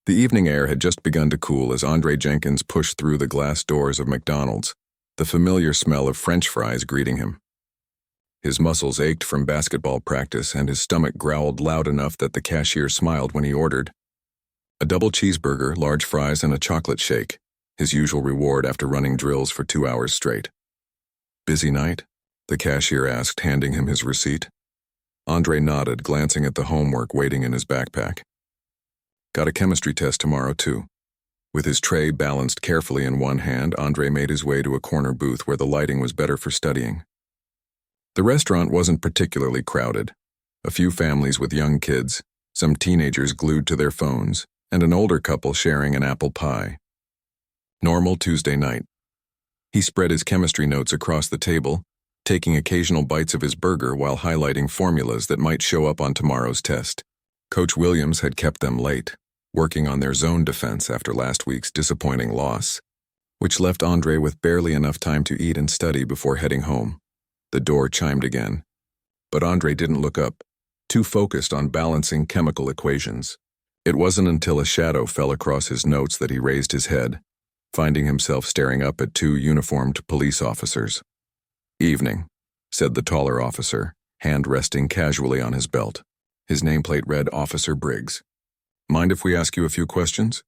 The evening air had just begun to cool as Andre Jenkins pushed through the glass doors of McDonald's, the familiar smell of French fries greeting him. His muscles ached from basketball practice and his stomach growled loud enough that the cashier smiled when he ordered a double cheeseburger, large fries, and a chocolate shake, his usual reward after running drills for 2 hours straight. "Busy night?" the cashier asked, handing him his receipt. Andre nodded, glancing at the homework waiting in his backpack. "Got a chemistry test tomorrow, too." With his tray balanced carefully in one hand, Andre made his way to a corner booth where the lighting was better for studying. The restaurant wasn't particularly crowded. A few families with young kids, some teenagers glued to their phones, and an older couple sharing an apple pie. Normal Tuesday night. He spread his chemistry notes across the table, taking occasional bites of his burger while highlighting formulas that might show up on tomorrow's test. Coach Williams had kept them late, working on their zone defense after last week's disappointing loss, which left Andre with barely enough time to eat and study before heading home. The door chimed again, but Andre didn't look up, too focused on balancing chemical equations. It wasn't until a shadow fell across his notes that he raised his head, finding himself staring up at 2 uniformed police officers. "Evening," said the taller officer, hand resting casually on his belt. His nameplate read Officer Briggs. "Mind if we ask you a few questions?"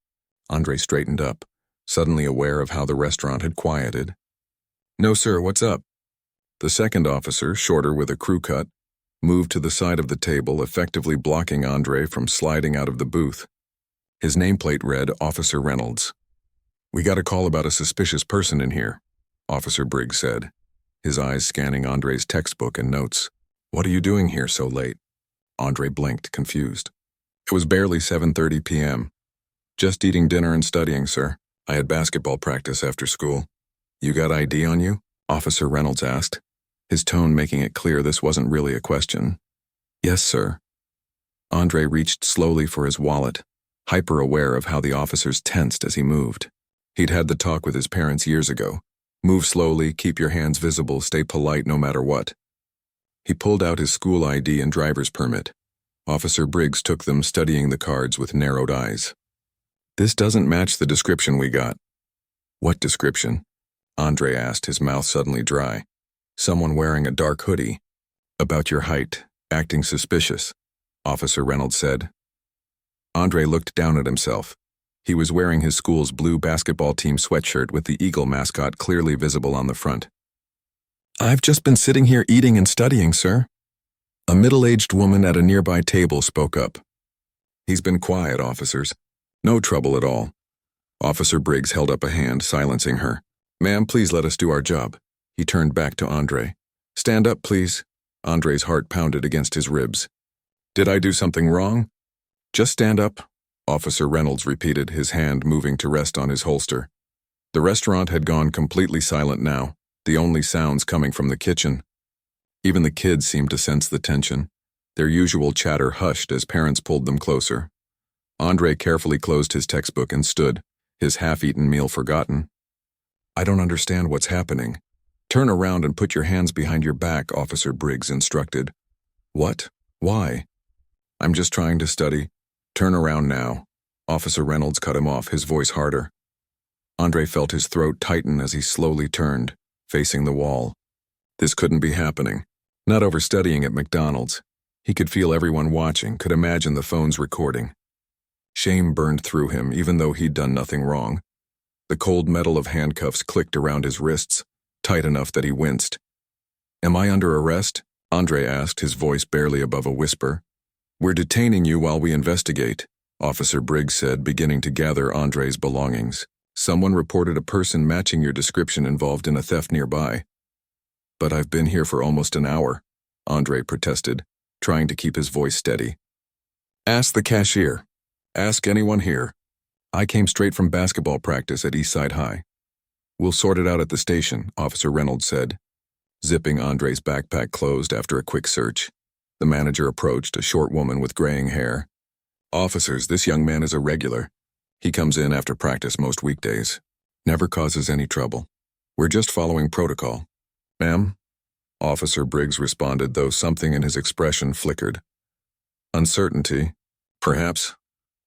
Andre straightened up, suddenly aware of how the restaurant had quieted. "No, sir, what's up?" The second officer, shorter with a crew cut, moved to the side of the table, effectively blocking Andre from sliding out of the booth. His nameplate read Officer Reynolds. "We got a call about a suspicious person in here," Officer Briggs said, his eyes scanning Andre's textbook and notes. "What are you doing here so late?" Andre blinked, confused. "It was barely 7:30 p.m. Just eating dinner and studying, sir. I had basketball practice after school." "You got ID on you?" Officer Reynolds asked, his tone making it clear this wasn't really a question. "Yes, sir." Andre reached slowly for his wallet, hyper-aware of how the officers tensed as he moved. He'd had the talk with his parents years ago. Move slowly, keep your hands visible, stay polite no matter what. He pulled out his school ID and driver's permit. Officer Briggs took them, studying the cards with narrowed eyes. "This doesn't match the description we got." "What description?" Andre asked, his mouth suddenly dry. "Someone wearing a dark hoodie." "About your height, acting suspicious," Officer Reynolds said. Andre looked down at himself. He was wearing his school's blue basketball team sweatshirt with the Eagle mascot clearly visible on the front. "I've just been sitting here eating and studying, sir." A middle-aged woman at a nearby table spoke up. "He's been quiet, officers. No trouble at all." Officer Briggs held up a hand, silencing her. "Ma'am, please let us do our job." He turned back to Andre. "Stand up, please." Andre's heart pounded against his ribs. "Did I do something wrong?" "Just stand up," Officer Reynolds repeated, his hand moving to rest on his holster. The restaurant had gone completely silent now, the only sounds coming from the kitchen. Even the kids seemed to sense the tension. Their usual chatter hushed as parents pulled them closer. Andre carefully closed his textbook and stood, his half-eaten meal forgotten. "I don't understand what's happening." "Turn around and put your hands behind your back," Officer Briggs instructed. "What? Why?" "I'm just trying to study." "Turn around now." Officer Reynolds cut him off, his voice harder. Andre felt his throat tighten as he slowly turned, facing the wall. This couldn't be happening. Not over studying at McDonald's. He could feel everyone watching, could imagine the phones recording. Shame burned through him, even though he'd done nothing wrong. The cold metal of handcuffs clicked around his wrists, tight enough that he winced. "Am I under arrest?" Andre asked, his voice barely above a whisper. "We're detaining you while we investigate," Officer Briggs said, beginning to gather Andre's belongings. "Someone reported a person matching your description involved in a theft nearby." "But I've been here for almost an hour," Andre protested, trying to keep his voice steady. "Ask the cashier. Ask anyone here. I came straight from basketball practice at Eastside High." "We'll sort it out at the station," Officer Reynolds said, zipping Andre's backpack closed after a quick search. The manager approached, a short woman with graying hair. "Officers, this young man is a regular. He comes in after practice most weekdays. Never causes any trouble. We're just following protocol." "Ma'am?" Officer Briggs responded, though something in his expression flickered. "Uncertainty, perhaps."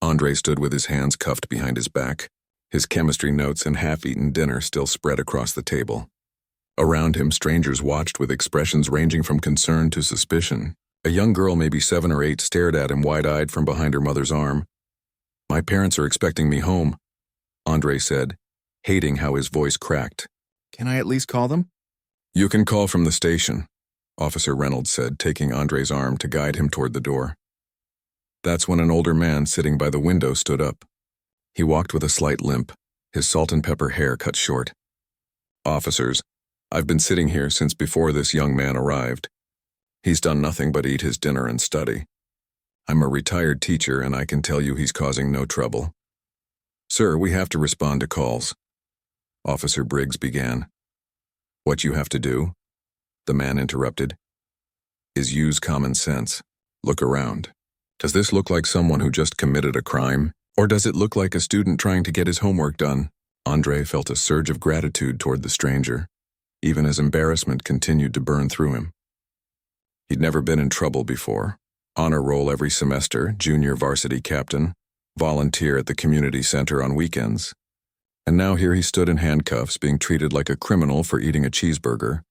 Andre stood with his hands cuffed behind his back, his chemistry notes and half-eaten dinner still spread across the table. Around him, strangers watched with expressions ranging from concern to suspicion. A young girl, maybe 7 or 8, stared at him wide-eyed from behind her mother's arm. "My parents are expecting me home," Andre said, hating how his voice cracked. "Can I at least call them?" "You can call from the station," Officer Reynolds said, taking Andre's arm to guide him toward the door. That's when an older man sitting by the window stood up. He walked with a slight limp, his salt and pepper hair cut short. "Officers, I've been sitting here since before this young man arrived. He's done nothing but eat his dinner and study. I'm a retired teacher and I can tell you he's causing no trouble." "Sir, we have to respond to calls," Officer Briggs began. "What you have to do," the man interrupted, "is use common sense. Look around. Does this look like someone who just committed a crime? Or does it look like a student trying to get his homework done?" Andre felt a surge of gratitude toward the stranger, even as embarrassment continued to burn through him. He'd never been in trouble before. Honor roll every semester, junior varsity captain, volunteer at the community center on weekends. And now here he stood in handcuffs, being treated like a criminal for eating a cheeseburger,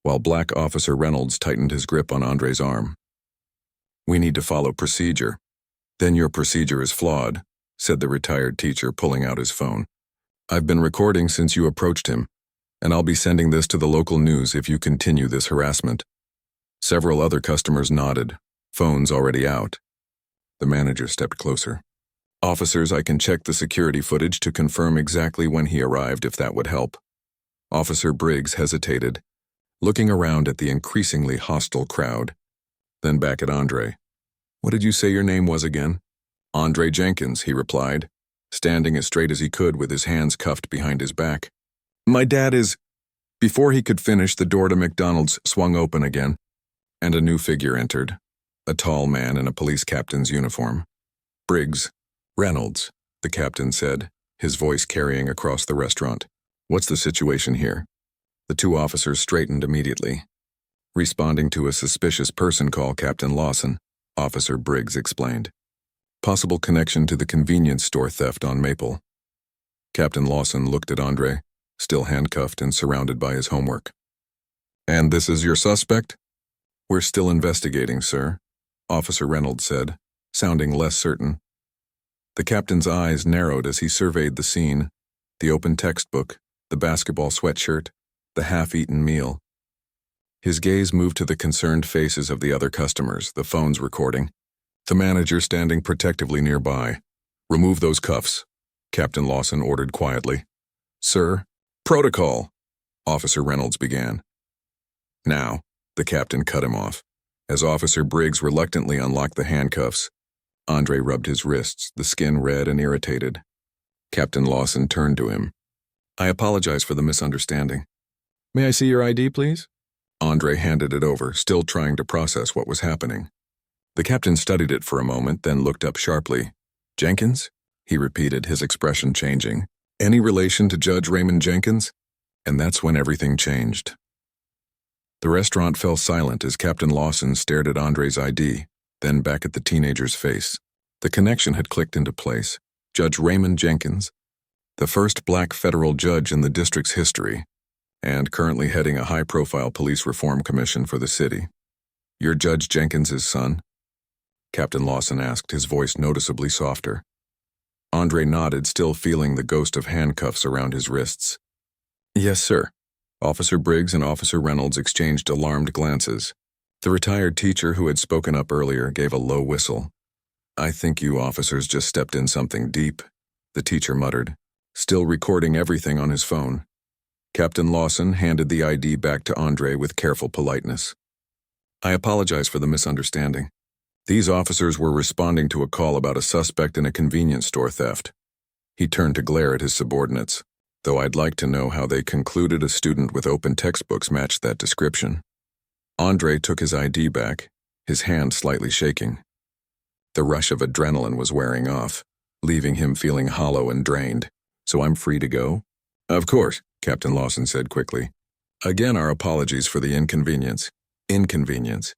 while Black Officer Reynolds tightened his grip on Andre's arm. "We need to follow procedure." "Then your procedure is flawed," said the retired teacher, pulling out his phone. "I've been recording since you approached him, and I'll be sending this to the local news if you continue this harassment." Several other customers nodded, phones already out. The manager stepped closer. "Officers, I can check the security footage to confirm exactly when he arrived if that would help." Officer Briggs hesitated, looking around at the increasingly hostile crowd, then back at Andre. "What did you say your name was again?" "Andre Jenkins," he replied, standing as straight as he could with his hands cuffed behind his back. "My dad is—" Before he could finish, the door to McDonald's swung open again, and a new figure entered, a tall man in a police captain's uniform. "Briggs, Reynolds," the captain said, his voice carrying across the restaurant. "What's the situation here?" The two officers straightened immediately. "Responding to a suspicious person call, Captain Lawson," Officer Briggs explained. "Possible connection to the convenience store theft on Maple." Captain Lawson looked at Andre, still handcuffed and surrounded by his homework. "And this is your suspect?" "We're still investigating, sir," Officer Reynolds said, sounding less certain. The captain's eyes narrowed as he surveyed the scene, the open textbook, the basketball sweatshirt, the half-eaten meal. His gaze moved to the concerned faces of the other customers, the phones recording, the manager standing protectively nearby. "Remove those cuffs," Captain Lawson ordered quietly. "Sir, protocol," Officer Reynolds began. "Now," the captain cut him off. As Officer Briggs reluctantly unlocked the handcuffs, Andre rubbed his wrists, the skin red and irritated. Captain Lawson turned to him. "I apologize for the misunderstanding. May I see your ID, please?" Andre handed it over, still trying to process what was happening. The captain studied it for a moment, then looked up sharply. "Jenkins?" he repeated, his expression changing. "Any relation to Judge Raymond Jenkins?" And that's when everything changed. The restaurant fell silent as Captain Lawson stared at Andre's ID, then back at the teenager's face. The connection had clicked into place. Judge Raymond Jenkins, the first black federal judge in the district's history, and currently heading a high-profile police reform commission for the city. "You're Judge Jenkins' son?" Captain Lawson asked, his voice noticeably softer. Andre nodded, still feeling the ghost of handcuffs around his wrists. "Yes, sir." Officer Briggs and Officer Reynolds exchanged alarmed glances. The retired teacher who had spoken up earlier gave a low whistle. "I think you officers just stepped in something deep," the teacher muttered, still recording everything on his phone. Captain Lawson handed the ID back to Andre with careful politeness. "I apologize for the misunderstanding. These officers were responding to a call about a suspect in a convenience store theft." He turned to glare at his subordinates, though I'd like to know how they concluded a student with open textbooks matched that description. Andre took his ID back, his hand slightly shaking. The rush of adrenaline was wearing off, leaving him feeling hollow and drained. "So I'm free to go?" "Of course," Captain Lawson said quickly. "Again, our apologies for the inconvenience." Inconvenience.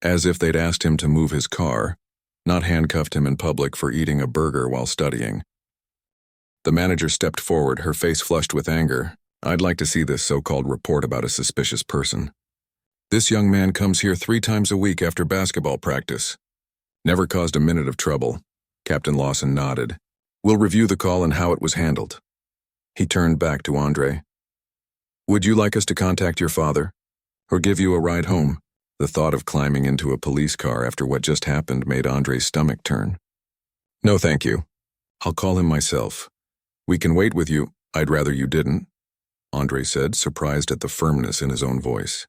As if they'd asked him to move his car, not handcuffed him in public for eating a burger while studying. The manager stepped forward, her face flushed with anger. I'd like to see this so-called report about a suspicious person. This young man comes here 3 times a week after basketball practice. Never caused a minute of trouble. Captain Lawson nodded. We'll review the call and how it was handled. He turned back to Andre. Would you like us to contact your father? Or give you a ride home? The thought of climbing into a police car after what just happened made Andre's stomach turn. No, thank you. I'll call him myself. We can wait with you. I'd rather you didn't, Andre said, surprised at the firmness in his own voice.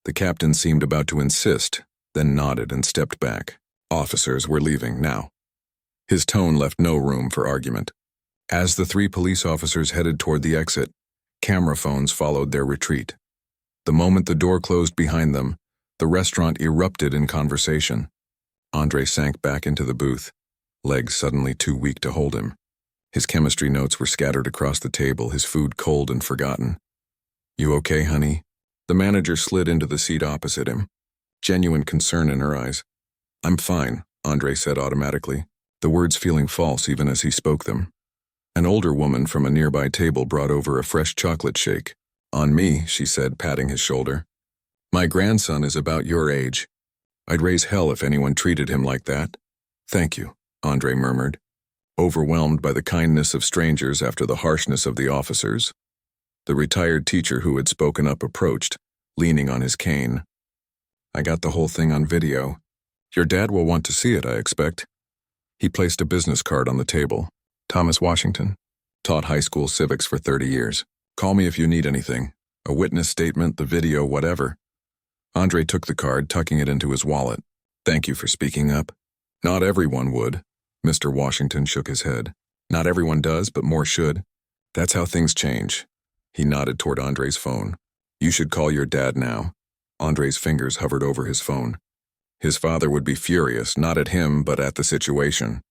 The captain seemed about to insist, then nodded and stepped back. Officers were leaving now. His tone left no room for argument. As the 3 police officers headed toward the exit, camera phones followed their retreat. The moment the door closed behind them, the restaurant erupted in conversation. Andre sank back into the booth, legs suddenly too weak to hold him. His chemistry notes were scattered across the table, his food cold and forgotten. You okay, honey? The manager slid into the seat opposite him, genuine concern in her eyes. I'm fine, Andre said automatically, the words feeling false even as he spoke them. An older woman from a nearby table brought over a fresh chocolate shake. On me, she said, patting his shoulder. My grandson is about your age. I'd raise hell if anyone treated him like that. Thank you, Andre murmured, overwhelmed by the kindness of strangers after the harshness of the officers. The retired teacher who had spoken up approached, leaning on his cane. I got the whole thing on video. Your dad will want to see it, I expect. He placed a business card on the table. Thomas Washington. Taught high school civics for 30 years. Call me if you need anything. A witness statement, the video, whatever. Andre took the card, tucking it into his wallet. Thank you for speaking up. Not everyone would. Mr. Washington shook his head. Not everyone does, but more should. That's how things change. He nodded toward Andre's phone. You should call your dad now. Andre's fingers hovered over his phone. His father would be furious, not at him, but at the situation.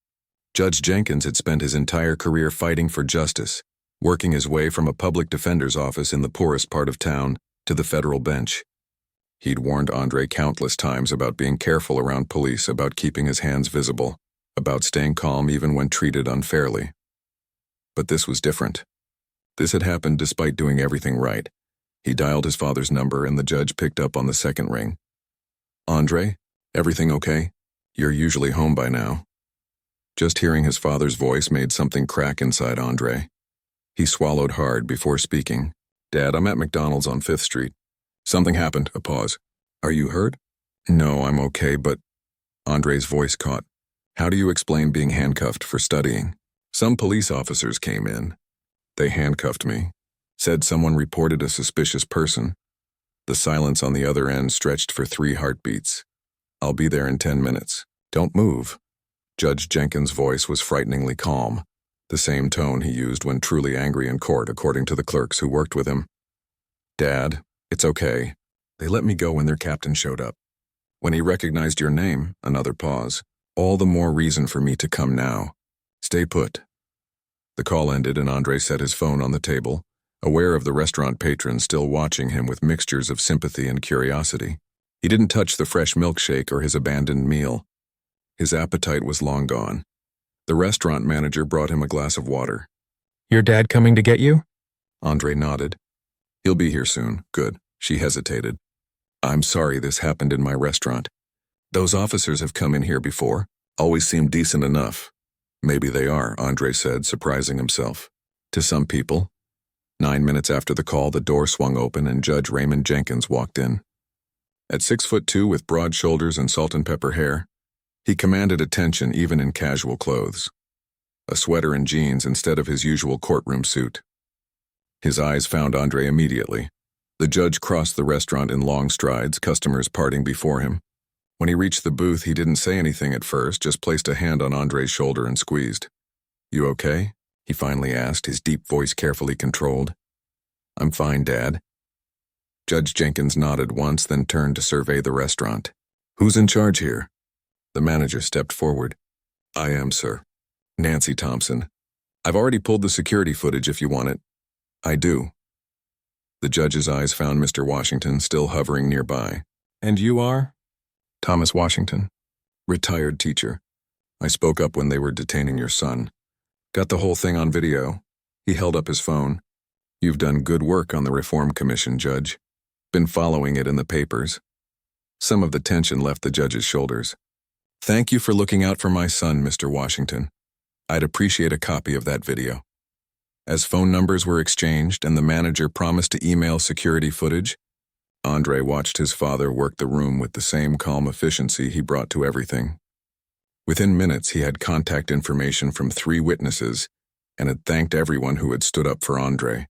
Judge Jenkins had spent his entire career fighting for justice, working his way from a public defender's office in the poorest part of town to the federal bench. He'd warned Andre countless times about being careful around police, about keeping his hands visible, about staying calm even when treated unfairly. But this was different. This had happened despite doing everything right. He dialed his father's number and the judge picked up on the second ring. Andre, everything okay? You're usually home by now. Just hearing his father's voice made something crack inside Andre. He swallowed hard before speaking. Dad, I'm at McDonald's on 5th Street. Something happened, a pause. Are you hurt? No, I'm okay, but... Andre's voice caught. How do you explain being handcuffed for studying? Some police officers came in. They handcuffed me. Said someone reported a suspicious person. The silence on the other end stretched for 3 heartbeats. I'll be there in 10 minutes. Don't move. Judge Jenkins' voice was frighteningly calm, the same tone he used when truly angry in court, according to the clerks who worked with him. Dad, it's okay. They let me go when their captain showed up. When he recognized your name, another pause. All the more reason for me to come now. Stay put. The call ended and Andre set his phone on the table, aware of the restaurant patrons still watching him with mixtures of sympathy and curiosity. He didn't touch the fresh milkshake or his abandoned meal. His appetite was long gone. The restaurant manager brought him a glass of water. Your dad coming to get you? Andre nodded. He'll be here soon. Good. She hesitated. I'm sorry this happened in my restaurant. Those officers have come in here before. Always seemed decent enough. Maybe they are, Andre said, surprising himself. To some people. 9 minutes after the call, the door swung open and Judge Raymond Jenkins walked in. At 6'2" with broad shoulders and salt and pepper hair, he commanded attention even in casual clothes. A sweater and jeans instead of his usual courtroom suit. His eyes found Andre immediately. The judge crossed the restaurant in long strides, customers parting before him. When he reached the booth, he didn't say anything at first, just placed a hand on Andre's shoulder and squeezed. You okay? He finally asked, his deep voice carefully controlled. I'm fine, Dad. Judge Jenkins nodded once, then turned to survey the restaurant. Who's in charge here? The manager stepped forward. I am, sir. Nancy Thompson. I've already pulled the security footage if you want it. I do. The judge's eyes found Mr. Washington still hovering nearby. And you are? Thomas Washington. Retired teacher. I spoke up when they were detaining your son. Got the whole thing on video. He held up his phone. You've done good work on the Reform Commission, Judge. Been following it in the papers. Some of the tension left the judge's shoulders. Thank you for looking out for my son, Mr. Washington. I'd appreciate a copy of that video. As phone numbers were exchanged and the manager promised to email security footage, Andre watched his father work the room with the same calm efficiency he brought to everything. Within minutes, he had contact information from 3 witnesses and had thanked everyone who had stood up for Andre.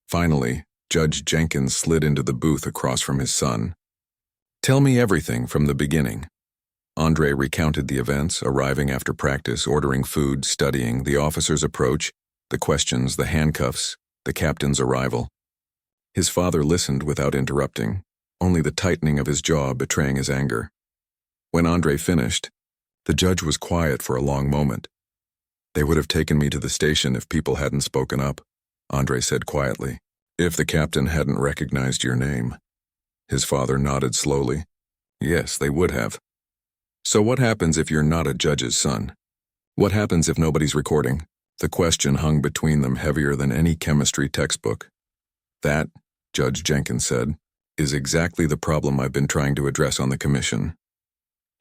Finally, Judge Jenkins slid into the booth across from his son. Tell me everything from the beginning. Andre recounted the events, arriving after practice, ordering food, studying, the officer's approach, the questions, the handcuffs, the captain's arrival. His father listened without interrupting, only the tightening of his jaw betraying his anger. When Andre finished, the judge was quiet for a long moment. They would have taken me to the station if people hadn't spoken up, Andre said quietly. If the captain hadn't recognized your name. His father nodded slowly. Yes, they would have. So what happens if you're not a judge's son? What happens if nobody's recording? The question hung between them heavier than any chemistry textbook. That, Judge Jenkins said, is exactly the problem I've been trying to address on the commission.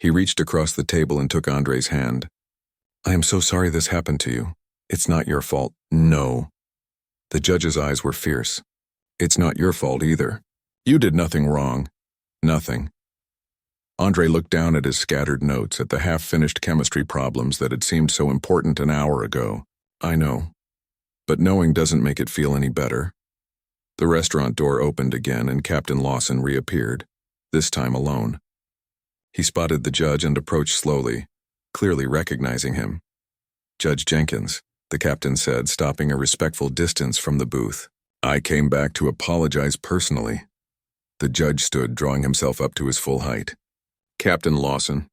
He reached across the table and took Andre's hand. I am so sorry this happened to you. It's not your fault. No. The judge's eyes were fierce. It's not your fault either. You did nothing wrong. Nothing. Andre looked down at his scattered notes, at the half-finished chemistry problems that had seemed so important an hour ago. I know. But knowing doesn't make it feel any better. The restaurant door opened again and Captain Lawson reappeared, this time alone. He spotted the judge and approached slowly, clearly recognizing him. Judge Jenkins, the captain said, stopping a respectful distance from the booth. I came back to apologize personally. The judge stood, drawing himself up to his full height. Captain Lawson,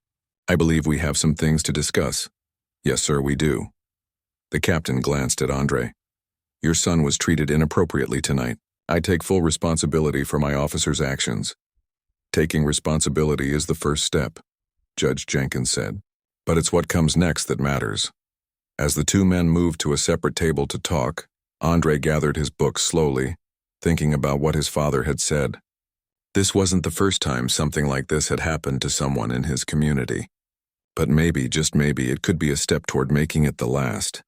I believe we have some things to discuss. Yes, sir, we do. The captain glanced at Andre. Your son was treated inappropriately tonight. I take full responsibility for my officer's actions. Taking responsibility is the first step, Judge Jenkins said. But it's what comes next that matters. As the 2 men moved to a separate table to talk, Andre gathered his books slowly, thinking about what his father had said. This wasn't the first time something like this had happened to someone in his community. But maybe, just maybe, it could be a step toward making it the last.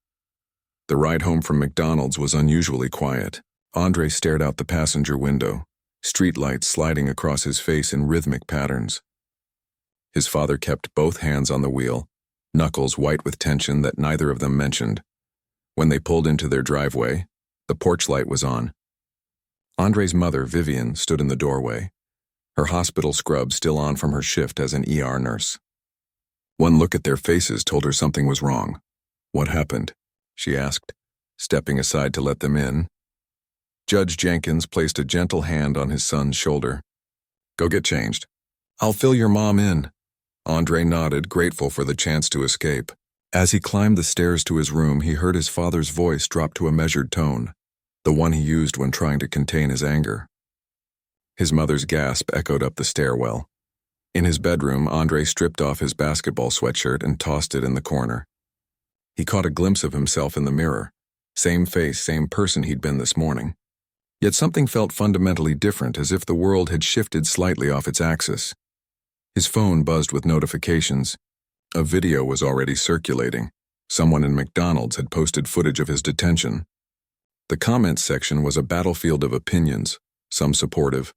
The ride home from McDonald's was unusually quiet. Andre stared out the passenger window, streetlights sliding across his face in rhythmic patterns. His father kept both hands on the wheel, knuckles white with tension that neither of them mentioned. When they pulled into their driveway, the porch light was on. Andre's mother, Vivian, stood in the doorway, her hospital scrub still on from her shift as an ER nurse. One look at their faces told her something was wrong. What happened? She asked, stepping aside to let them in. Judge Jenkins placed a gentle hand on his son's shoulder. Go get changed. I'll fill your mom in. Andre nodded, grateful for the chance to escape. As he climbed the stairs to his room, he heard his father's voice drop to a measured tone, the one he used when trying to contain his anger. His mother's gasp echoed up the stairwell. In his bedroom, Andre stripped off his basketball sweatshirt and tossed it in the corner. He caught a glimpse of himself in the mirror. Same face, same person he'd been this morning. Yet something felt fundamentally different, as if the world had shifted slightly off its axis. His phone buzzed with notifications. A video was already circulating. Someone in McDonald's had posted footage of his detention. The comments section was a battlefield of opinions, some supportive,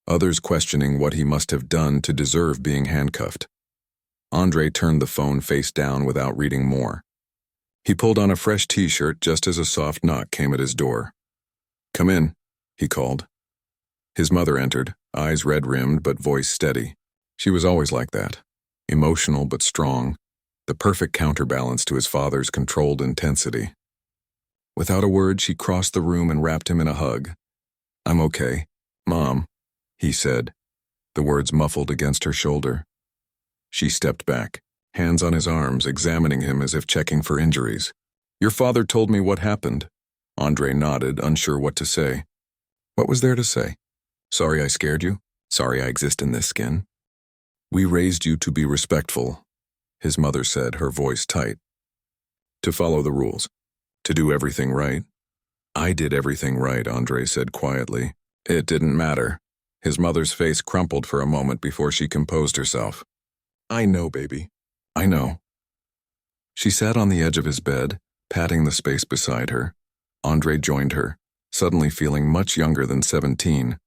others questioning what he must have done to deserve being handcuffed. Andre turned the phone face down without reading more. He pulled on a fresh t-shirt just as a soft knock came at his door. Come in, he called. His mother entered, eyes red-rimmed but voice steady. She was always like that, emotional but strong, the perfect counterbalance to his father's controlled intensity. Without a word, she crossed the room and wrapped him in a hug. I'm okay, Mom, he said, the words muffled against her shoulder. She stepped back, hands on his arms, examining him as if checking for injuries. Your father told me what happened. Andre nodded, unsure what to say. What was there to say? Sorry I scared you. Sorry I exist in this skin. "We raised you to be respectful," his mother said, her voice tight. "To follow the rules. To do everything right." "I did everything right," Andre said quietly. "It didn't matter." His mother's face crumpled for a moment before she composed herself. "I know, baby. I know." She sat on the edge of his bed, patting the space beside her. Andre joined her, suddenly feeling much younger than 17.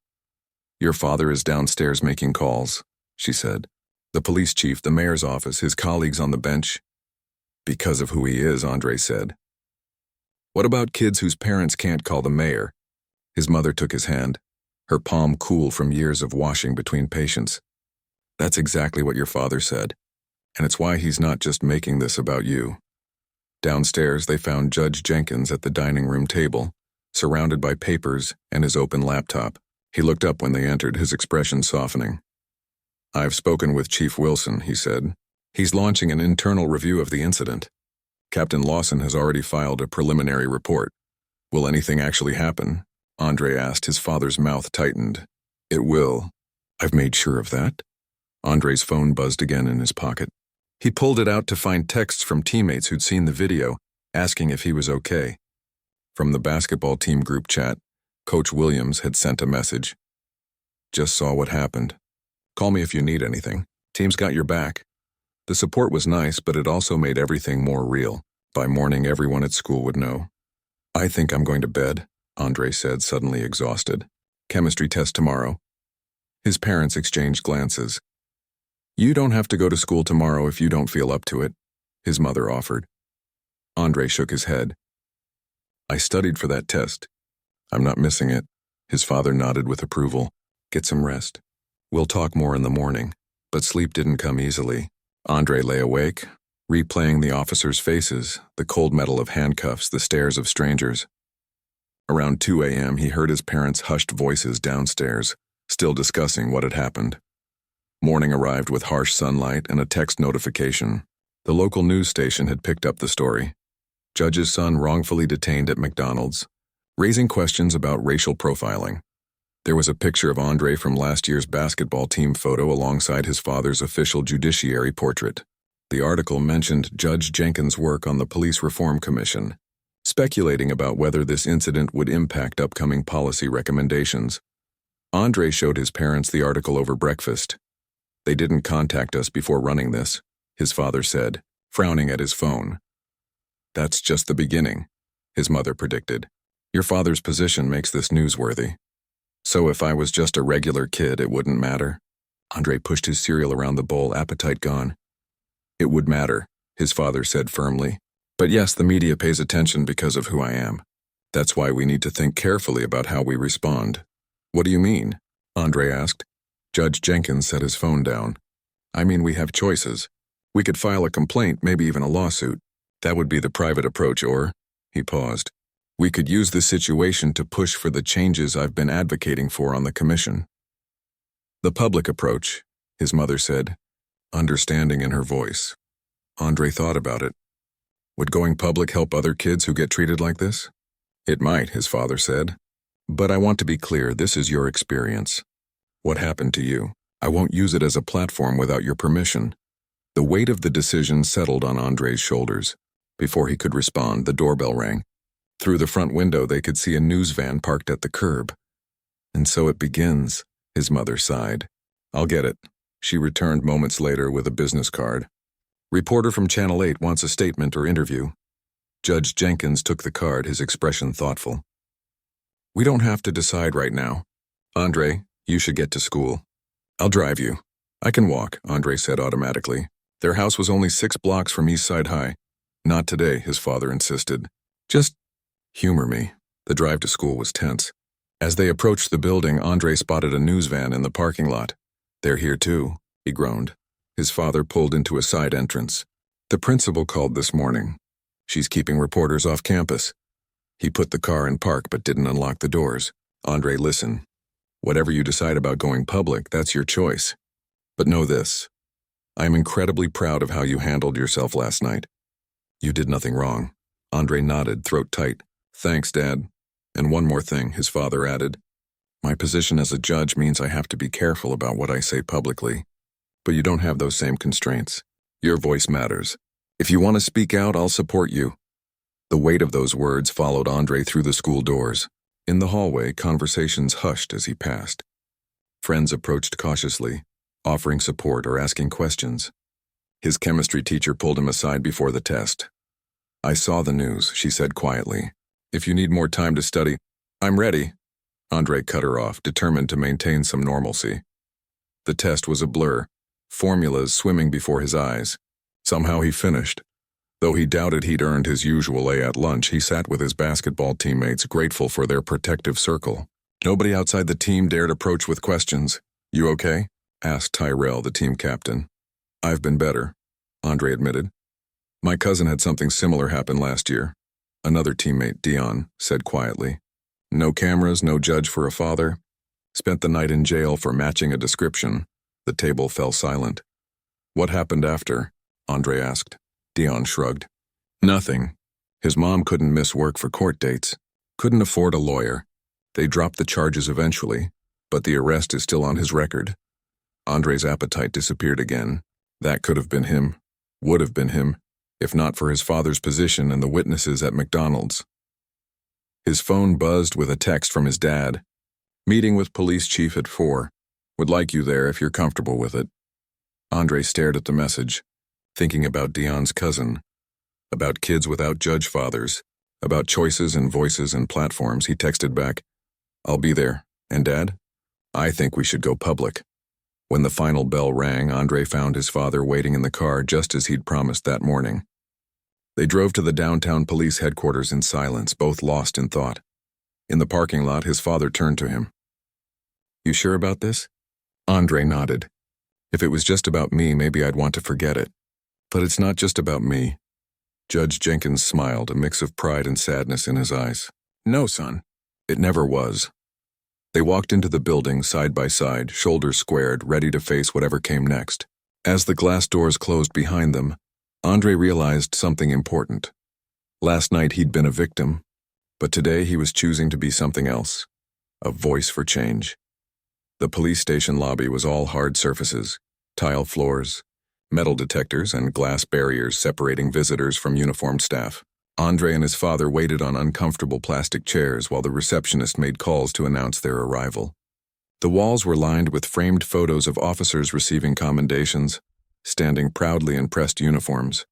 "Your father is downstairs making calls," she said. "The police chief, the mayor's office, his colleagues on the bench." "Because of who he is," Andre said. "What about kids whose parents can't call the mayor?" His mother took his hand, her palm cool from years of washing between patients. "That's exactly what your father said, and it's why he's not just making this about you." Downstairs, they found Judge Jenkins at the dining room table, surrounded by papers and his open laptop. He looked up when they entered, his expression softening. "I've spoken with Chief Wilson," he said. "He's launching an internal review of the incident. Captain Lawson has already filed a preliminary report." "Will anything actually happen?" Andre asked. His father's mouth tightened. "It will. I've made sure of that." Andre's phone buzzed again in his pocket. He pulled it out to find texts from teammates who'd seen the video, asking if he was okay. From the basketball team group chat, Coach Williams had sent a message. "Just saw what happened. Call me if you need anything. Team's got your back." The support was nice, but it also made everything more real. By morning, everyone at school would know. "I think I'm going to bed," Andre said, suddenly exhausted. "Chemistry test tomorrow." His parents exchanged glances. "You don't have to go to school tomorrow if you don't feel up to it," his mother offered. Andre shook his head. "I studied for that test. I'm not missing it." His father nodded with approval. "Get some rest. We'll talk more in the morning." But sleep didn't come easily. Andre lay awake, replaying the officers' faces, the cold metal of handcuffs, the stares of strangers. Around 2 a.m., he heard his parents' hushed voices downstairs, still discussing what had happened. Morning arrived with harsh sunlight and a text notification. The local news station had picked up the story. Judge's son wrongfully detained at McDonald's, raising questions about racial profiling. There was a picture of Andre from last year's basketball team photo alongside his father's official judiciary portrait. The article mentioned Judge Jenkins' work on the Police Reform Commission, speculating about whether this incident would impact upcoming policy recommendations. Andre showed his parents the article over breakfast. "They didn't contact us before running this," his father said, frowning at his phone. "That's just the beginning," his mother predicted. "Your father's position makes this newsworthy." "So if I was just a regular kid, it wouldn't matter?" Andre pushed his cereal around the bowl, appetite gone. "It would matter," his father said firmly. "But yes, the media pays attention because of who I am. That's why we need to think carefully about how we respond." "What do you mean?" Andre asked. Judge Jenkins set his phone down. "I mean, we have choices. We could file a complaint, maybe even a lawsuit. That would be the private approach, or," he paused, "we could use this situation to push for the changes I've been advocating for on the commission." "The public approach," his mother said, understanding in her voice. Andre thought about it. "Would going public help other kids who get treated like this?" "It might," his father said. "But I want to be clear, this is your experience. What happened to you? I won't use it as a platform without your permission." The weight of the decision settled on Andre's shoulders. Before he could respond, the doorbell rang. Through the front window, they could see a news van parked at the curb. "And so it begins," his mother sighed. "I'll get it." She returned moments later with a business card. "Reporter from Channel 8 wants a statement or interview." Judge Jenkins took the card, his expression thoughtful. "We don't have to decide right now. Andre, you should get to school." "I'll drive you." "I can walk," Andre said automatically. Their house was only 6 blocks from East Side High. "Not today," his father insisted. "Just humor me." The drive to school was tense. As they approached the building, Andre spotted a news van in the parking lot. "They're here too," he groaned. His father pulled into a side entrance. "The principal called this morning. She's keeping reporters off campus." He put the car in park but didn't unlock the doors. "Andre, listen. Whatever you decide about going public, that's your choice. But know this. I am incredibly proud of how you handled yourself last night. You did nothing wrong." Andre nodded, throat tight. "Thanks, Dad. And one more thing," his father added. "My position as a judge means I have to be careful about what I say publicly. But you don't have those same constraints. Your voice matters. If you want to speak out, I'll support you." The weight of those words followed Andre through the school doors. In the hallway, conversations hushed as he passed. Friends approached cautiously, offering support or asking questions. His chemistry teacher pulled him aside before the test. "I saw the news," she said quietly. "If you need more time to study, I'm ready." Andre cut her off, determined to maintain some normalcy. The test was a blur, formulas swimming before his eyes. Somehow he finished. Though he doubted he'd earned his usual A at lunch, he sat with his basketball teammates, grateful for their protective circle. Nobody outside the team dared approach with questions. "You okay?" asked Tyrell, the team captain. "I've been better," Andre admitted. "My cousin had something similar happen last year," another teammate, Dion, said quietly. "No cameras, no judge for a father. Spent the night in jail for matching a description." The table fell silent. "What happened after?" Andre asked. Dion shrugged. "Nothing. His mom couldn't miss work for court dates. Couldn't afford a lawyer. They dropped the charges eventually, but the arrest is still on his record." Andre's appetite disappeared again. That could have been him. Would have been him, if not for his father's position and the witnesses at McDonald's. His phone buzzed with a text from his dad. "Meeting with police chief at 4. Would like you there if you're comfortable with it." Andre stared at the message, thinking about Dion's cousin, about kids without judge fathers, about choices and voices and platforms. He texted back, "I'll be there. And Dad? I think we should go public." When the final bell rang, Andre found his father waiting in the car just as he'd promised that morning. They drove to the downtown police headquarters in silence, both lost in thought. In the parking lot, his father turned to him. "You sure about this?" Andre nodded. "If it was just about me, maybe I'd want to forget it. But it's not just about me." Judge Jenkins smiled, a mix of pride and sadness in his eyes. "No, son. It never was." They walked into the building side by side, shoulders squared, ready to face whatever came next. As the glass doors closed behind them, Andre realized something important. Last night he'd been a victim, but today he was choosing to be something else, a voice for change. The police station lobby was all hard surfaces, tile floors, metal detectors, and glass barriers separating visitors from uniformed staff. Andre and his father waited on uncomfortable plastic chairs while the receptionist made calls to announce their arrival. The walls were lined with framed photos of officers receiving commendations, standing proudly in pressed uniforms.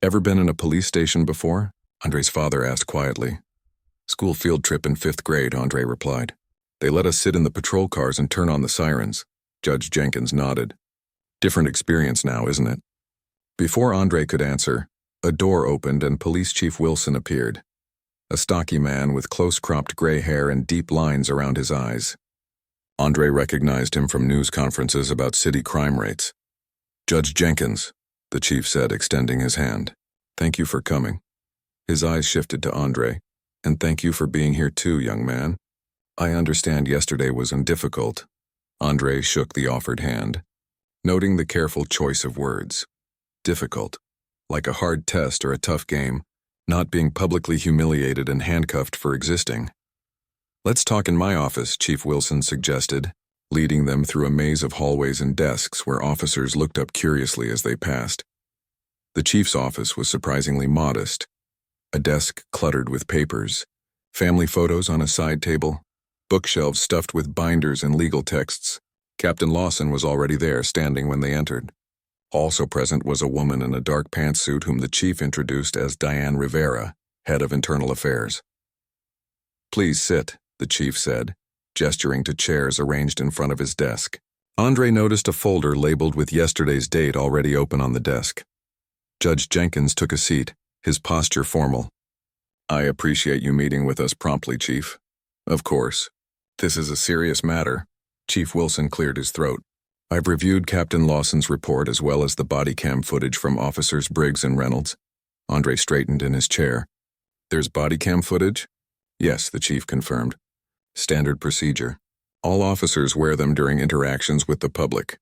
"Ever been in a police station before?" Andre's father asked quietly. "School field trip in 5th grade," Andre replied. "They let us sit in the patrol cars and turn on the sirens." Judge Jenkins nodded. "Different experience now, isn't it?" Before Andre could answer, a door opened and Police Chief Wilson appeared. A stocky man with close-cropped gray hair and deep lines around his eyes. Andre recognized him from news conferences about city crime rates. "Judge Jenkins," the chief said, extending his hand. "Thank you for coming." His eyes shifted to Andre. "And thank you for being here too, young man. I understand yesterday was difficult." Andre shook the offered hand, noting the careful choice of words. Difficult, like a hard test or a tough game, not being publicly humiliated and handcuffed for existing. "Let's talk in my office," Chief Wilson suggested, leading them through a maze of hallways and desks where officers looked up curiously as they passed. The chief's office was surprisingly modest. A desk cluttered with papers, family photos on a side table, bookshelves stuffed with binders and legal texts. Captain Lawson was already there, standing when they entered. Also present was a woman in a dark pantsuit whom the chief introduced as Diane Rivera, head of internal affairs. "Please sit," the chief said, gesturing to chairs arranged in front of his desk. Andre noticed a folder labeled with yesterday's date already open on the desk. Judge Jenkins took a seat, his posture formal. "I appreciate you meeting with us promptly, Chief. Of course. This is a serious matter." Chief Wilson cleared his throat. "I've reviewed Captain Lawson's report as well as the body cam footage from Officers Briggs and Reynolds." Andre straightened in his chair. "There's body cam footage?" "Yes," the chief confirmed. "Standard procedure. All officers wear them during interactions with the public."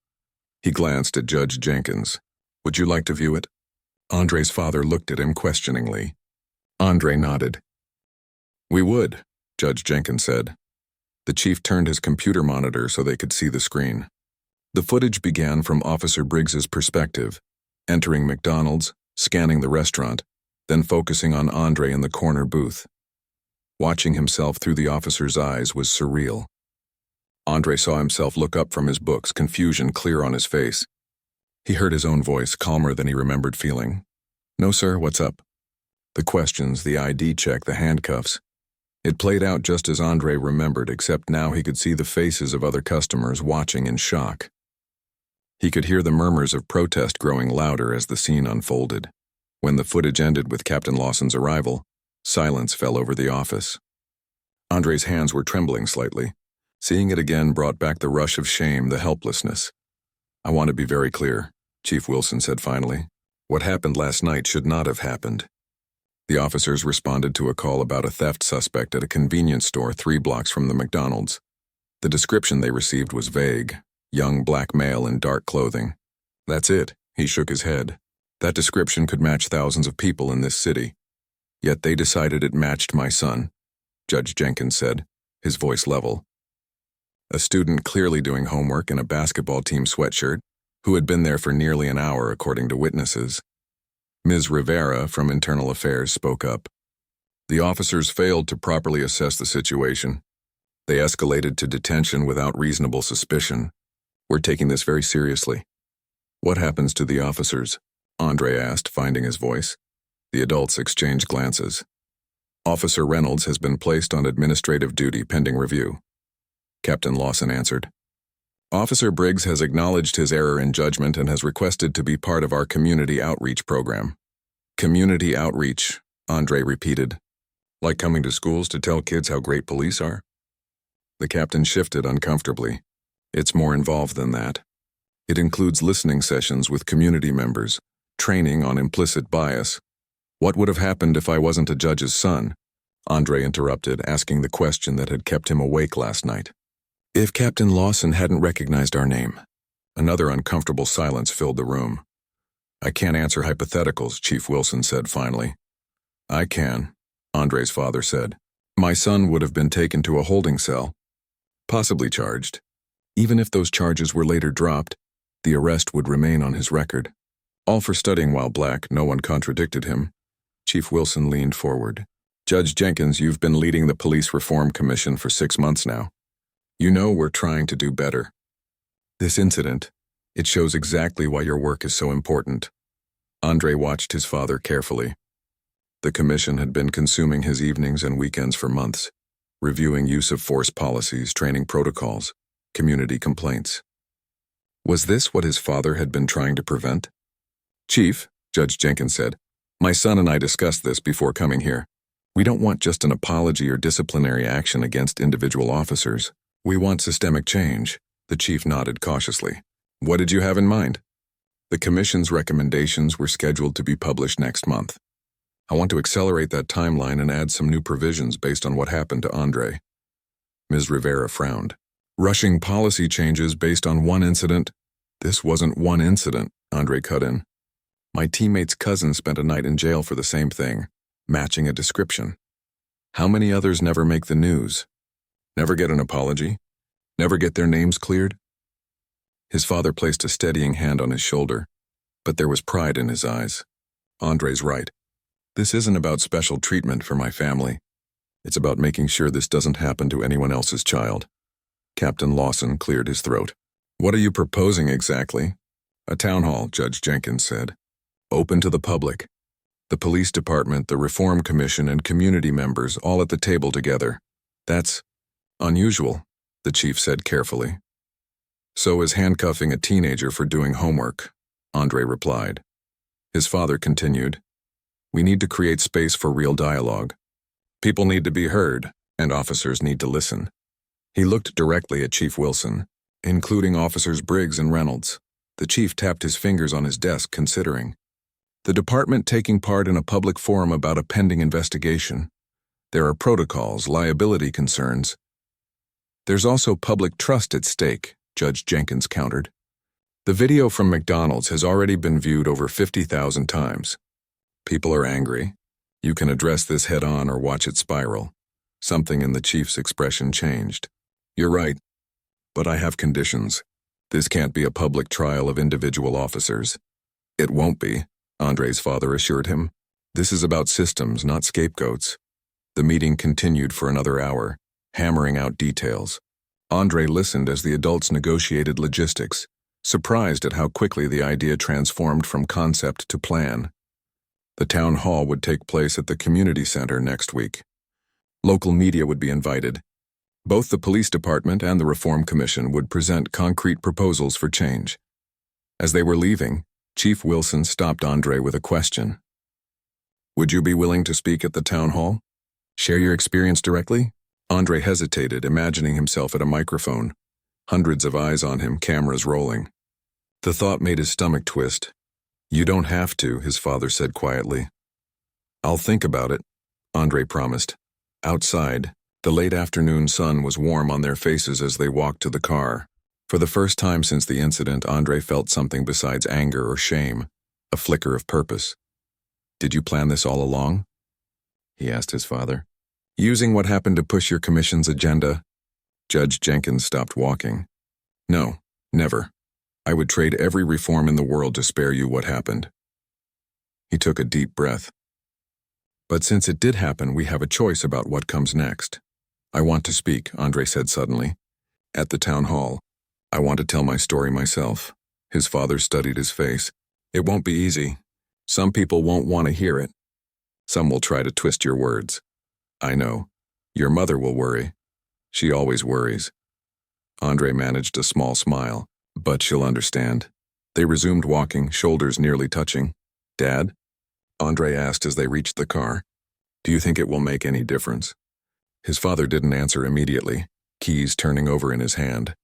He glanced at Judge Jenkins. "Would you like to view it?" Andre's father looked at him questioningly. Andre nodded. "We would," Judge Jenkins said. The chief turned his computer monitor so they could see the screen. The footage began from Officer Briggs's perspective, entering McDonald's, scanning the restaurant, then focusing on Andre in the corner booth. Watching himself through the officer's eyes was surreal. Andre saw himself look up from his books, confusion clear on his face. He heard his own voice, calmer than he remembered feeling. "No, sir, what's up?" The questions, the ID check, the handcuffs. It played out just as Andre remembered, except now he could see the faces of other customers watching in shock. He could hear the murmurs of protest growing louder as the scene unfolded. When the footage ended with Captain Lawson's arrival, silence fell over the office. Andre's hands were trembling slightly. Seeing it again brought back the rush of shame, the helplessness. "I want to be very clear," Chief Wilson said finally. "What happened last night should not have happened." The officers responded to a call about a theft suspect at a convenience store 3 blocks from the McDonald's. The description they received was vague. Young black male in dark clothing. "That's it," he shook his head. "That description could match thousands of people in this city. Yet they decided it matched my son," Judge Jenkins said, his voice level. A student clearly doing homework in a basketball team sweatshirt, who had been there for nearly an hour according to witnesses. Ms. Rivera from Internal Affairs spoke up. "The officers failed to properly assess the situation. They escalated to detention without reasonable suspicion. We're taking this very seriously." "What happens to the officers?" Andre asked, finding his voice. The adults exchanged glances. "Officer Reynolds has been placed on administrative duty pending review," Captain Lawson answered. "Officer Briggs has acknowledged his error in judgment and has requested to be part of our community outreach program." "Community outreach," Andre repeated. "Like coming to schools to tell kids how great police are?" The captain shifted uncomfortably. "It's more involved than that. It includes listening sessions with community members, training on implicit bias." "What would have happened if I wasn't a judge's son?" Andre interrupted, asking the question that had kept him awake last night. "If Captain Lawson hadn't recognized our name." Another uncomfortable silence filled the room. "I can't answer hypotheticals," Chief Wilson said finally. "I can," Andre's father said. "My son would have been taken to a holding cell, possibly charged. Even if those charges were later dropped, the arrest would remain on his record. All for studying while black." No one contradicted him. Chief Wilson leaned forward. "Judge Jenkins, you've been leading the Police Reform Commission for 6 months now. You know we're trying to do better. This incident, it shows exactly why your work is so important." Andre watched his father carefully. The commission had been consuming his evenings and weekends for months, reviewing use of force policies, training protocols, community complaints. Was this what his father had been trying to prevent? "Chief," Judge Jenkins said, "my son and I discussed this before coming here. We don't want just an apology or disciplinary action against individual officers. We want systemic change." The chief nodded cautiously. "What did you have in mind?" "The commission's recommendations were scheduled to be published next month. I want to accelerate that timeline and add some new provisions based on what happened to Andre." Ms. Rivera frowned. "Rushing policy changes based on one incident?" "This wasn't one incident," Andre cut in. "My teammate's cousin spent a night in jail for the same thing, matching a description. How many others never make the news? Never get an apology? Never get their names cleared?" His father placed a steadying hand on his shoulder, but there was pride in his eyes. "Andre's right. This isn't about special treatment for my family. It's about making sure this doesn't happen to anyone else's child." Captain Lawson cleared his throat. "What are you proposing exactly?" "A town hall," Judge Jenkins said. "Open to the public. The police department, the Reform Commission, and community members all at the table together. That's unusual," the chief said carefully. "So is handcuffing a teenager for doing homework," Andre replied. His father continued, "We need to create space for real dialogue. People need to be heard, and officers need to listen." He looked directly at Chief Wilson, including Officers Briggs and Reynolds. The chief tapped his fingers on his desk, considering. "The department taking part in a public forum about a pending investigation. There are protocols, liability concerns. There's also public trust at stake," Judge Jenkins countered. "The video from McDonald's has already been viewed over 50,000 times. People are angry. You can address this head-on or watch it spiral." Something in the chief's expression changed. "You're right, but I have conditions. This can't be a public trial of individual officers. It won't be, Andre's father assured him. This is about systems, not scapegoats. The meeting continued for another hour, hammering out details. Andre listened as the adults negotiated logistics, surprised at how quickly the idea transformed from concept to plan. The town hall would take place at the community center next week. Local media would be invited. Both the police department and the Reform Commission would present concrete proposals for change. As they were leaving, Chief Wilson stopped Andre with a question. Would you be willing to speak at the town hall? Share your experience directly? Andre hesitated, imagining himself at a microphone. Hundreds of eyes on him, cameras rolling. The thought made his stomach twist. You don't have to, his father said quietly. I'll think about it, Andre promised. Outside, the late afternoon sun was warm on their faces as they walked to the car. For the first time since the incident, Andre felt something besides anger or shame, a flicker of purpose. Did you plan this all along? He asked his father. Using what happened to push your commission's agenda? Judge Jenkins stopped walking. No, never. I would trade every reform in the world to spare you what happened. He took a deep breath. But since it did happen, we have a choice about what comes next. I want to speak, Andre said suddenly. At the town hall. I want to tell my story myself. His father studied his face. It won't be easy. Some people won't want to hear it. Some will try to twist your words. I know. Your mother will worry. She always worries. Andre managed a small smile, but she'll understand. They resumed walking, shoulders nearly touching. Dad? Andre asked as they reached the car. Do you think it will make any difference? His father didn't answer immediately, keys turning over in his hand.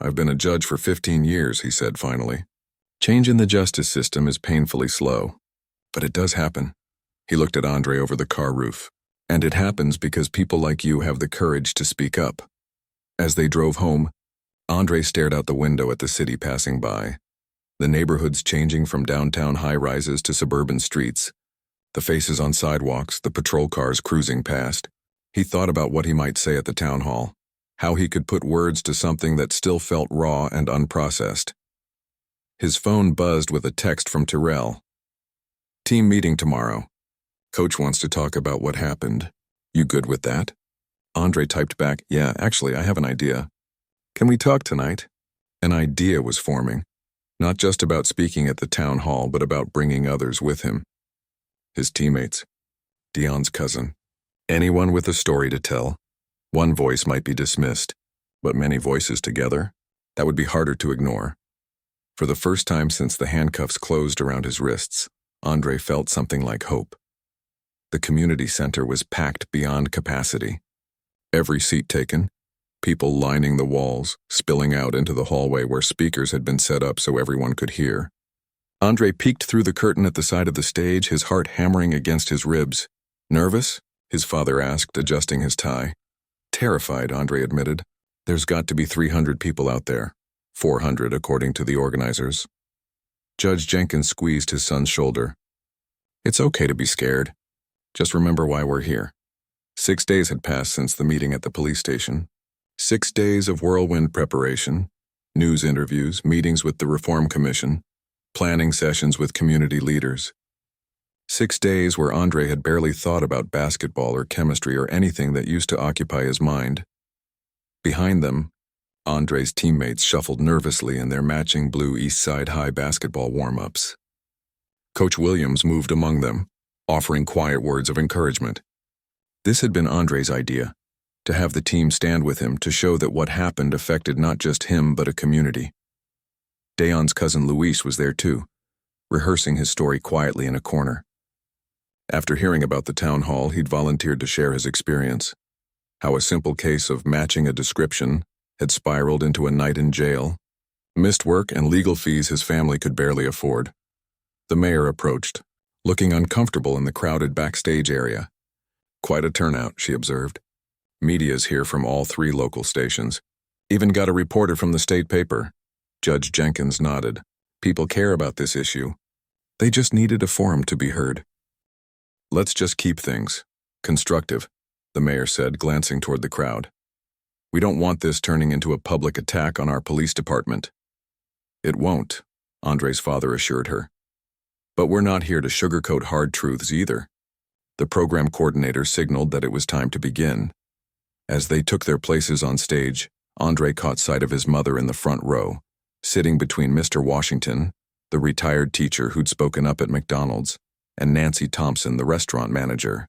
I've been a judge for 15 years, he said finally. Change in the justice system is painfully slow. But it does happen. He looked at Andre over the car roof. And it happens because people like you have the courage to speak up. As they drove home, Andre stared out the window at the city passing by. The neighborhoods changing from downtown high-rises to suburban streets. The faces on sidewalks, the patrol cars cruising past. He thought about what he might say at the town hall. How he could put words to something that still felt raw and unprocessed. His phone buzzed with a text from Tyrell. Team meeting tomorrow. Coach wants to talk about what happened. You good with that? Andre typed back, yeah, actually, I have an idea. Can we talk tonight? An idea was forming. Not just about speaking at the town hall, but about bringing others with him. His teammates. Dion's cousin. Anyone with a story to tell. One voice might be dismissed, but many voices together, that would be harder to ignore. For the first time since the handcuffs closed around his wrists, Andre felt something like hope. The community center was packed beyond capacity. Every seat taken, people lining the walls, spilling out into the hallway where speakers had been set up so everyone could hear. Andre peeked through the curtain at the side of the stage, his heart hammering against his ribs. Nervous? His father asked, adjusting his tie. Terrified, Andre admitted. There's got to be 300 people out there. 400, according to the organizers. Judge Jenkins squeezed his son's shoulder. It's okay to be scared. Just remember why we're here. 6 days had passed since the meeting at the police station. 6 days of whirlwind preparation, news interviews, meetings with the Reform Commission, planning sessions with community leaders. 6 days where Andre had barely thought about basketball or chemistry or anything that used to occupy his mind. Behind them, Andre's teammates shuffled nervously in their matching blue East Side High basketball warm-ups. Coach Williams moved among them, offering quiet words of encouragement. This had been Andre's idea, to have the team stand with him to show that what happened affected not just him but a community. Dion's cousin Luis was there too, rehearsing his story quietly in a corner. After hearing about the town hall, he'd volunteered to share his experience. How a simple case of matching a description had spiraled into a night in jail, missed work and legal fees his family could barely afford. The mayor approached, looking uncomfortable in the crowded backstage area. Quite a turnout, she observed. Media's here from all 3 local stations. Even got a reporter from the state paper. Judge Jenkins nodded. People care about this issue. They just needed a forum to be heard. Let's just keep things constructive, the mayor said, glancing toward the crowd. We don't want this turning into a public attack on our police department." "It won't," Andre's father assured her. "But we're not here to sugarcoat hard truths either." The program coordinator signaled that it was time to begin. As they took their places on stage, Andre caught sight of his mother in the front row, sitting between Mr. Washington, the retired teacher who'd spoken up at McDonald's, and Nancy Thompson, the restaurant manager.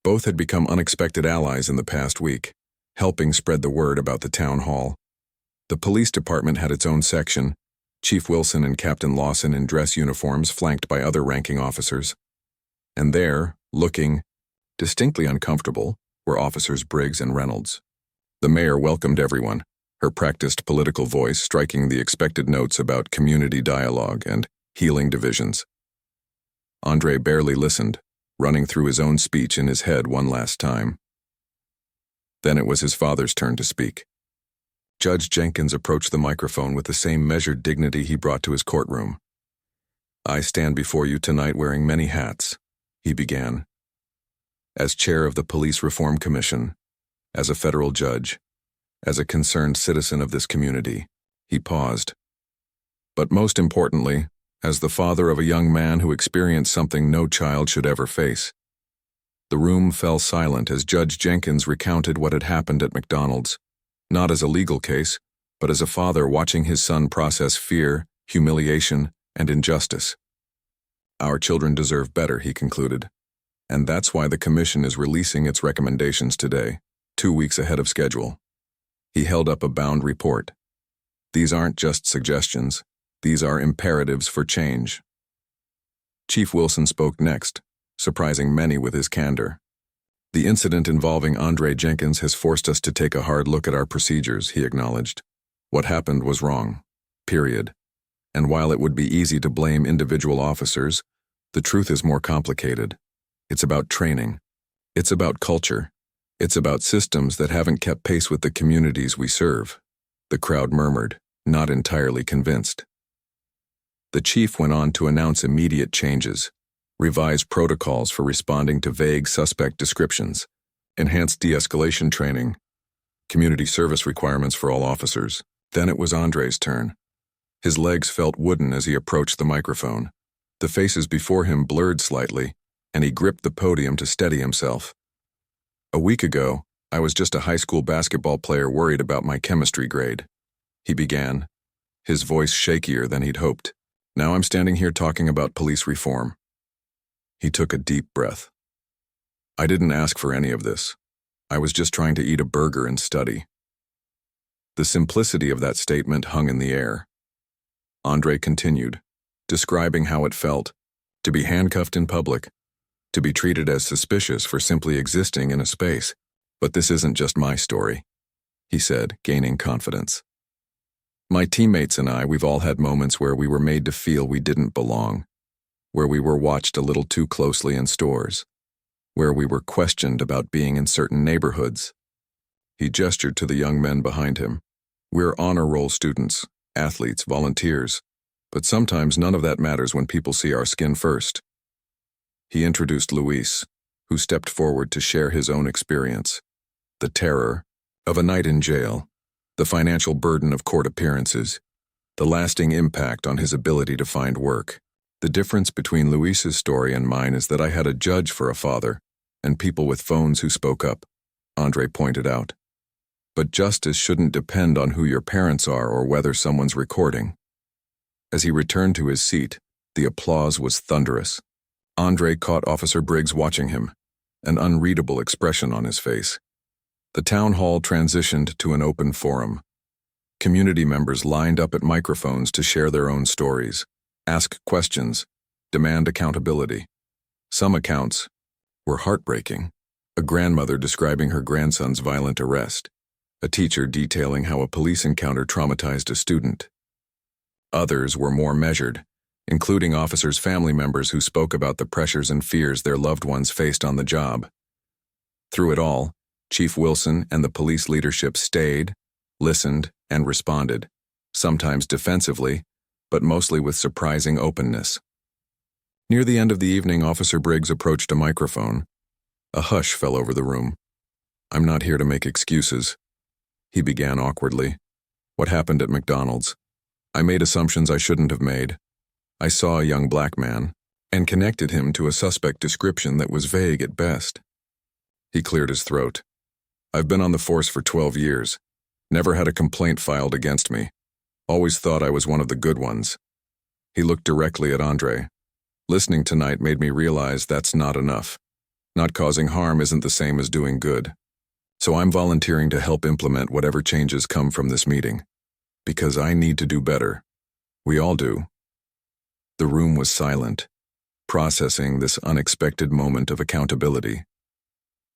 Both had become unexpected allies in the past week, helping spread the word about the town hall. The police department had its own section, Chief Wilson and Captain Lawson in dress uniforms flanked by other ranking officers. And there, looking distinctly uncomfortable, were Officers Briggs and Reynolds. The mayor welcomed everyone, her practiced political voice striking the expected notes about community dialogue and healing divisions. Andre barely listened, running through his own speech in his head one last time. Then it was his father's turn to speak. Judge Jenkins approached the microphone with the same measured dignity he brought to his courtroom. "I stand before you tonight wearing many hats," he began. "As chair of the Police Reform Commission, as a federal judge, as a concerned citizen of this community," he paused. "But most importantly, as the father of a young man who experienced something no child should ever face." The room fell silent as Judge Jenkins recounted what had happened at McDonald's, not as a legal case, but as a father watching his son process fear, humiliation, and injustice. "Our children deserve better," he concluded, "and that's why the commission is releasing its recommendations today, 2 weeks ahead of schedule." He held up a bound report. "These aren't just suggestions. These are imperatives for change." Chief Wilson spoke next, surprising many with his candor. "The incident involving Andre Jenkins has forced us to take a hard look at our procedures," he acknowledged. "What happened was wrong. Period. And while it would be easy to blame individual officers, the truth is more complicated. It's about training. It's about culture. It's about systems that haven't kept pace with the communities we serve." The crowd murmured, not entirely convinced. The chief went on to announce immediate changes, revised protocols for responding to vague suspect descriptions, enhanced de-escalation training, community service requirements for all officers. Then it was Andre's turn. His legs felt wooden as he approached the microphone. The faces before him blurred slightly, and he gripped the podium to steady himself. "A week ago, I was just a high school basketball player worried about my chemistry grade," he began, his voice shakier than he'd hoped. "Now I'm standing here talking about police reform." He took a deep breath. "I didn't ask for any of this. I was just trying to eat a burger and study." The simplicity of that statement hung in the air. Andre continued, describing how it felt to be handcuffed in public, to be treated as suspicious for simply existing in a space. "But this isn't just my story," he said, gaining confidence. "My teammates and I, we've all had moments where we were made to feel we didn't belong, where we were watched a little too closely in stores, where we were questioned about being in certain neighborhoods." He gestured to the young men behind him. "We're honor roll students, athletes, volunteers, but sometimes none of that matters when people see our skin first." He introduced Luis, who stepped forward to share his own experience. The terror of a night in jail, the financial burden of court appearances, the lasting impact on his ability to find work. "The difference between Luis's story and mine is that I had a judge for a father, and people with phones who spoke up," Andre pointed out. "But justice shouldn't depend on who your parents are or whether someone's recording." As he returned to his seat, the applause was thunderous. Andre caught Officer Briggs watching him, an unreadable expression on his face. The town hall transitioned to an open forum. Community members lined up at microphones to share their own stories, ask questions, demand accountability. Some accounts were heartbreaking. A grandmother describing her grandson's violent arrest, a teacher detailing how a police encounter traumatized a student. Others were more measured, including officers' family members who spoke about the pressures and fears their loved ones faced on the job. Through it all, Chief Wilson and the police leadership stayed, listened, and responded, sometimes defensively, but mostly with surprising openness. Near the end of the evening, Officer Briggs approached a microphone. A hush fell over the room. "I'm not here to make excuses," He began awkwardly. What happened at McDonald's? I made assumptions I shouldn't have made. I saw a young black man and connected him to a suspect description that was vague at best. He cleared his throat. I've been on the force for 12 years. Never had a complaint filed against me. Always thought I was one of the good ones. He looked directly at Andre. Listening tonight made me realize that's not enough. Not causing harm isn't the same as doing good. So I'm volunteering to help implement whatever changes come from this meeting. Because I need to do better. We all do. The room was silent, processing this unexpected moment of accountability.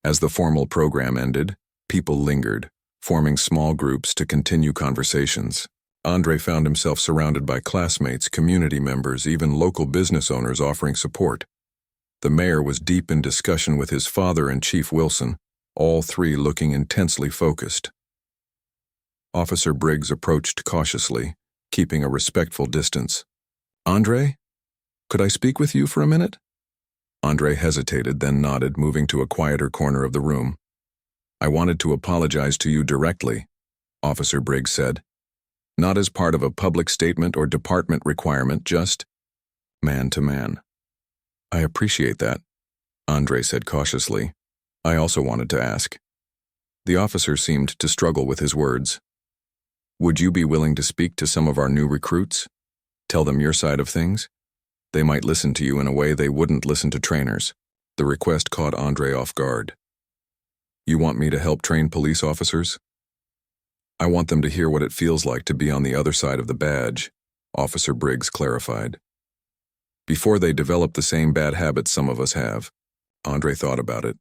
As the formal program ended, people lingered, forming small groups to continue conversations. Andre found himself surrounded by classmates, community members, even local business owners offering support. The mayor was deep in discussion with his father and Chief Wilson, all three looking intensely focused. Officer Briggs approached cautiously, keeping a respectful distance. Andre? Could I speak with you for a minute? Andre hesitated, then nodded, moving to a quieter corner of the room. I wanted to apologize to you directly, Officer Briggs said. Not as part of a public statement or department requirement, just man to man. I appreciate that, Andre said cautiously. I also wanted to ask. The officer seemed to struggle with his words. Would you be willing to speak to some of our new recruits? Tell them your side of things? They might listen to you in a way they wouldn't listen to trainers. The request caught Andre off guard. You want me to help train police officers? I want them to hear what it feels like to be on the other side of the badge, Officer Briggs clarified. Before they develop the same bad habits some of us have. Andre thought about it.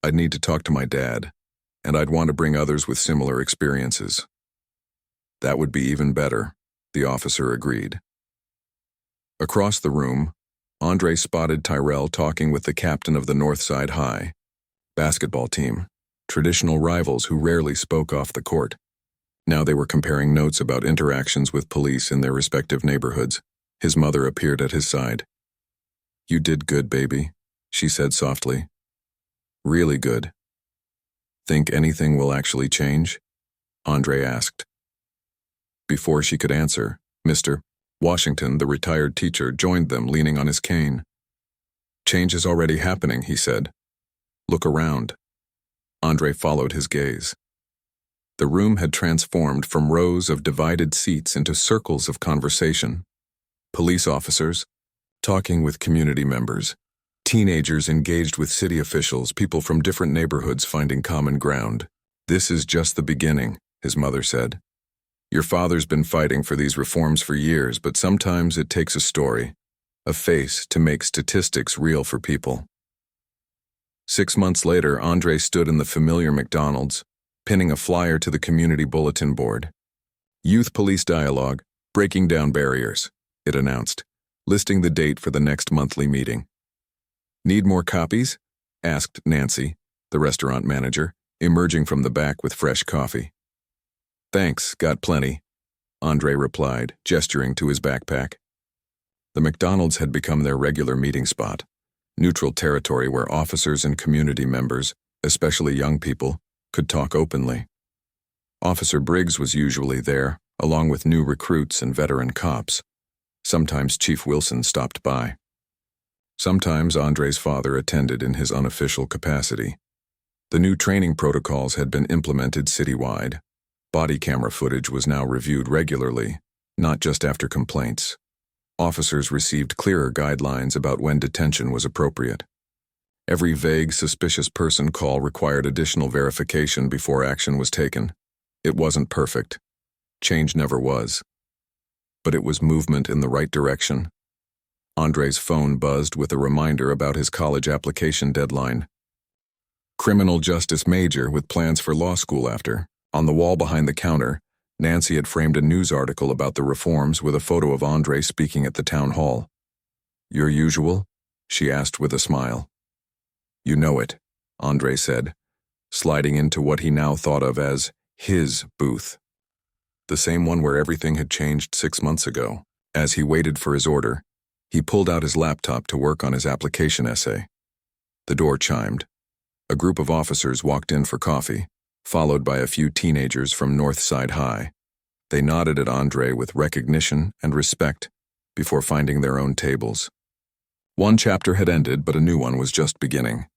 I'd need to talk to my dad, and I'd want to bring others with similar experiences. That would be even better, the officer agreed. Across the room, Andre spotted Tyrell talking with the captain of the Northside High basketball team, traditional rivals who rarely spoke off the court. Now they were comparing notes about interactions with police in their respective neighborhoods. His mother appeared at his side. You did good, baby, she said softly. Really good. Think anything will actually change? Andre asked. Before she could answer, Mr. Washington, the retired teacher, joined them, leaning on his cane. Change is already happening, he said. Look around. Andre followed his gaze. The room had transformed from rows of divided seats into circles of conversation. Police officers, talking with community members, teenagers engaged with city officials, people from different neighborhoods finding common ground. This is just the beginning, his mother said. Your father's been fighting for these reforms for years, but sometimes it takes a story, a face to make statistics real for people. 6 months later, Andre stood in the familiar McDonald's, pinning a flyer to the community bulletin board. Youth Police Dialogue, Breaking Down Barriers, it announced, listing the date for the next monthly meeting. Need more copies? Asked Nancy, the restaurant manager, emerging from the back with fresh coffee. Thanks, got plenty, Andre replied, gesturing to his backpack. The McDonald's had become their regular meeting spot, neutral territory where officers and community members, especially young people, could talk openly. Officer Briggs was usually there, along with new recruits and veteran cops. Sometimes Chief Wilson stopped by. Sometimes Andre's father attended in his unofficial capacity. The new training protocols had been implemented citywide. Body camera footage was now reviewed regularly, not just after complaints. Officers received clearer guidelines about when detention was appropriate. Every vague, suspicious person call required additional verification before action was taken. It wasn't perfect. Change never was. But it was movement in the right direction. Andre's phone buzzed with a reminder about his college application deadline. Criminal justice major with plans for law school after. On the wall behind the counter, Nancy had framed a news article about the reforms with a photo of Andre speaking at the town hall. Your usual? She asked with a smile. You know it, Andre said, sliding into what he now thought of as his booth. The same one where everything had changed 6 months ago. As he waited for his order, he pulled out his laptop to work on his application essay. The door chimed. A group of officers walked in for coffee. followed by a few teenagers from Northside High. They nodded at Andre with recognition and respect before finding their own tables. One chapter had ended, but a new one was just beginning.